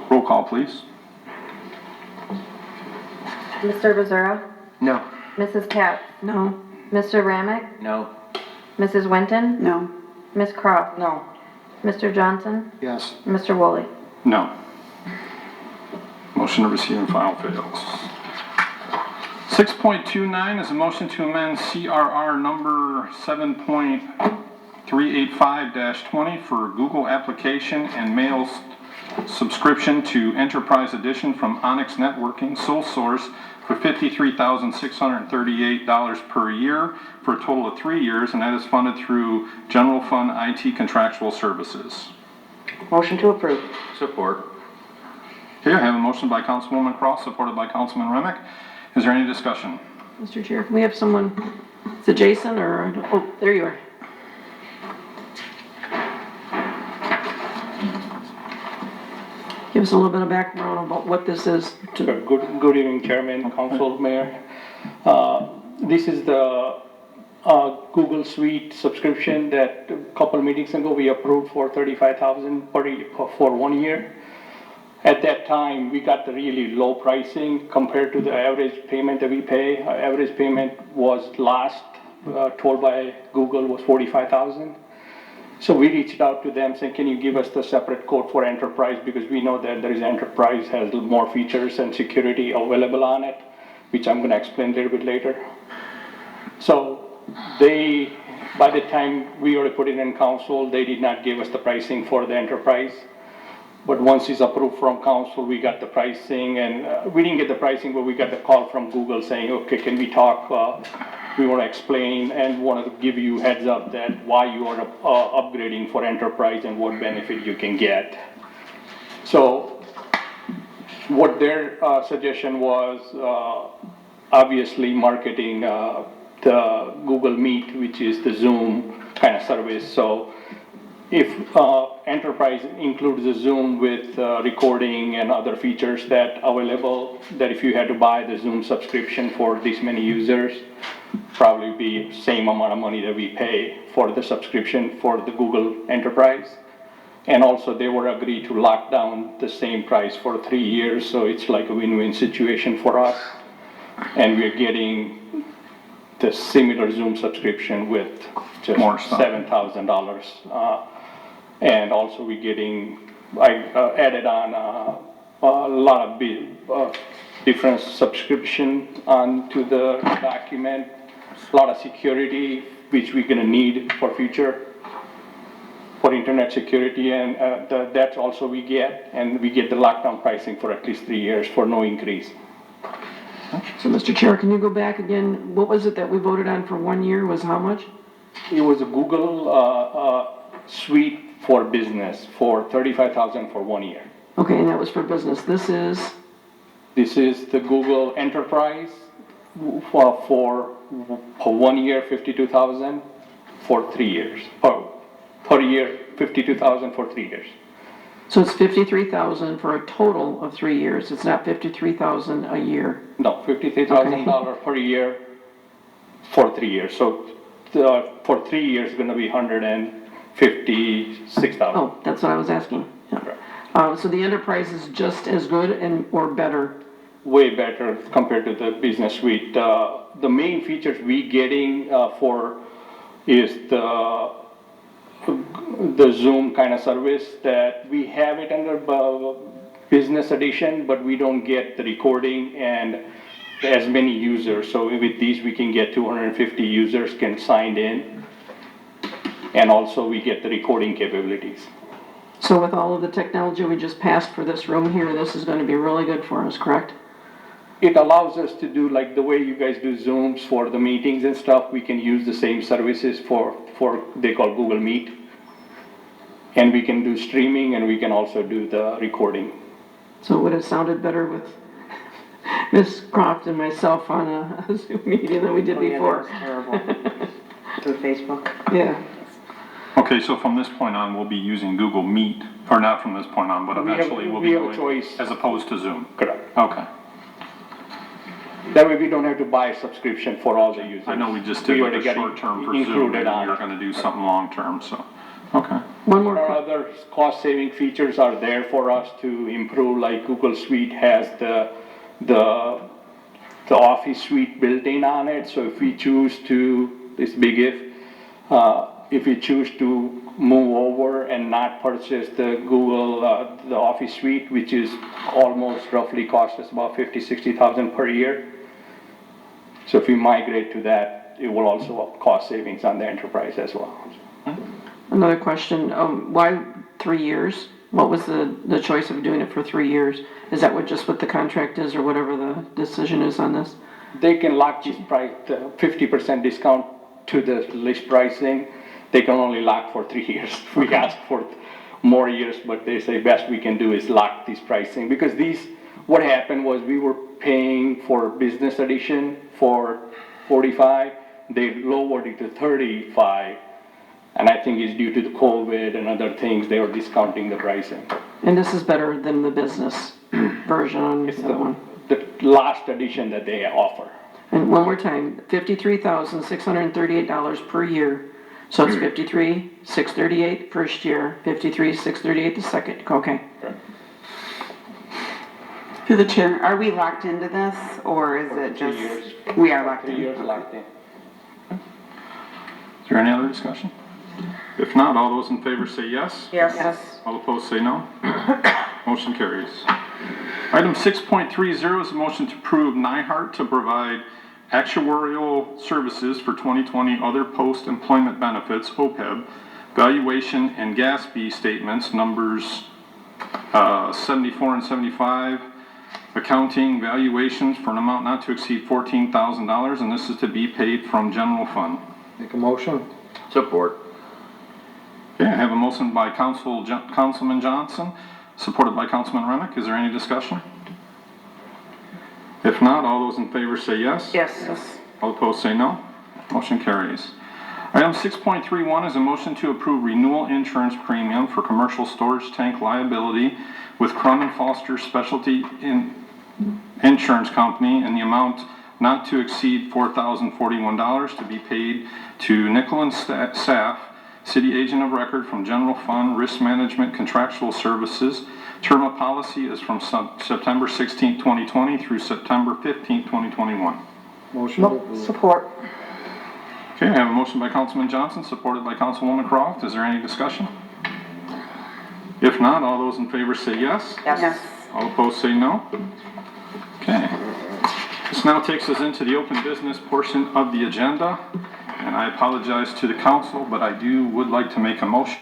Roll call, please. Mr. Becerra? No. Mrs. Katz? No. Mr. Ramick? No. Mrs. Winton? No. Ms. Croft? No. Mr. Johnson? Yes. Mr. Woolley? No. Motion to receive and file fails. 6.29 is a motion to amend CRR number 7.385-20 for Google application and mail subscription to Enterprise Edition from Onix Networking, sole source, for $53,638 per year for a total of 3 years, and that is funded through General Fund IT Contractual Services. Motion to approve. Support. Okay, I have a motion by Councilwoman Cross, supported by Councilman Remick. Is there any discussion? Mr. Chair, can we have someone, is it Jason or, oh, there you are. Give us a little bit of background about what this is. Good evening, Chairman, Council, Mayor. This is the Google Suite subscription that a couple meetings ago we approved for $35,000 for 1 year. At that time, we got the really low pricing compared to the average payment that we pay. Our average payment was last told by Google was $45,000. So we reached out to them saying, can you give us the separate quote for Enterprise, because we know that there is Enterprise has more features and security available on it, which I'm going to explain a little bit later. So they, by the time we already put it in council, they did not give us the pricing for the Enterprise. But once it's approved from council, we got the pricing, and we didn't get the pricing, but we got the call from Google saying, okay, can we talk? We want to explain and want to give you heads up that why you are upgrading for Enterprise and what benefit you can get. So what their suggestion was, obviously marketing the Google Meet, which is the Zoom kind of service. So if Enterprise includes the Zoom with recording and other features that are available, that if you had to buy the Zoom subscription for this many users, probably be same amount of money that we pay for the subscription for the Google Enterprise. And also they were agreed to lock down the same price for 3 years, so it's like a win-win situation for us. And we're getting the similar Zoom subscription with just $7,000. And also we're getting, I added on a lot of different subscription onto the document, a lot of security, which we're gonna need for future, for internet security, and that's also we get, and we get the lockdown pricing for at least 3 years for no increase. So, Mr. Chair, can you go back again? What was it that we voted on for 1 year? Was how much? It was a Google Suite for business for $35,000 for 1 year. Okay, and that was for business. This is the Google Enterprise for 1 year, $52,000 for 3 years. Per year, $52,000 for 3 years. So it's $53,000 for a total of 3 years. It's not $53,000 a year. No, $53,000 per year for 3 years. So for 3 years, it's going to be $156,000. Oh, that's what I was asking. Yeah. So the Enterprise is just as good and or better? Way better compared to the Business Suite. The main features we getting is the Zoom kind of service that we have it under Business Edition, but we don't get the recording and as many users. So with these, we can get 250 users can sign in, and also we get the recording capabilities. So with all of the technology we just passed for this room here, this is going to be really good for us, correct? It allows us to do like the way you guys do Zooms for the meetings and stuff. We can use the same services for they call Google Meet. And we can do streaming, and we can also do the recording. So would it sounded better with Ms. Croft and myself on a Zoom meeting than we did before? Yeah, that was terrible. Through Facebook. Yeah. Okay, so from this point on, we'll be using Google Meet, or not from this point on, but eventually we'll be have a doing choice. as opposed to Zoom. Correct. Okay. That way we don't have to buy a subscription for all the users. I know we just did like a short term for Zoom, and we were going to do something long term, so, okay. One more, Our other cost-saving features are there for us to improve, like Google Suite has the Office Suite built in on it, so if we choose to, this big if we choose to move over and not purchase the Google, the Office Suite, which is almost roughly cost us about $50,000-$60,000 per year. So if we migrate to that, it will also cost savings on the enterprise as well. another question, why 3 years? What was the choice of doing it for 3 years? Is that what the contract is, or whatever the decision is on this? They can lock this price, 50% discount to the list pricing. They can only lock for 3 years. We ask for more years, but they say best we can do is lock this pricing. Because what happened was we were paying for business edition for 45, they lowered it to 35. And I think it's due to the COVID and other things, they were discounting the pricing. And this is better than the business version, It's that one. the last edition that they offer. And one more time, $53,638 per year. So it's $53,638 first year, $53,638 the second, okay. Through the chair, are we locked into this, or is it 3 just? years. We are locked 3 in. years locked in. Is there any other discussion? If not, all those in favor say yes. Yes. All opposed say no. Motion carries. Item 6.30 is a motion to approve Nyhart to provide actuarial services for 2020 other post-employment benefits, OPEB, valuation and GASH statements, numbers 74 and 75, accounting valuations for an amount not to exceed $14,000, and this is to be paid from general fund. Make a motion. Support. Okay, I have a motion by Councilman Johnson, supported by Councilman Remick. Is there any discussion? If not, all those in favor say yes. Yes. All opposed say no. Motion carries. Item 6.31 is a motion to approve renewal insurance premium for commercial storage tank liability with Crum Foster Specialty Insurance Company in the amount not to exceed $4,041 to be paid to Nickel Saph, City Agent of Record from General Fund Risk Management Contractual Services. Term of policy is from September 16, 2020 through September 15, 2021. Motion. Support. Okay, I have a motion by Councilman Johnson, supported by Councilwoman Croft. Is there any discussion? If not, all those in favor say yes. Yes. All opposed say no. Okay. This now takes us into the open business portion of the agenda. And I apologize to the council, but would like to make a motion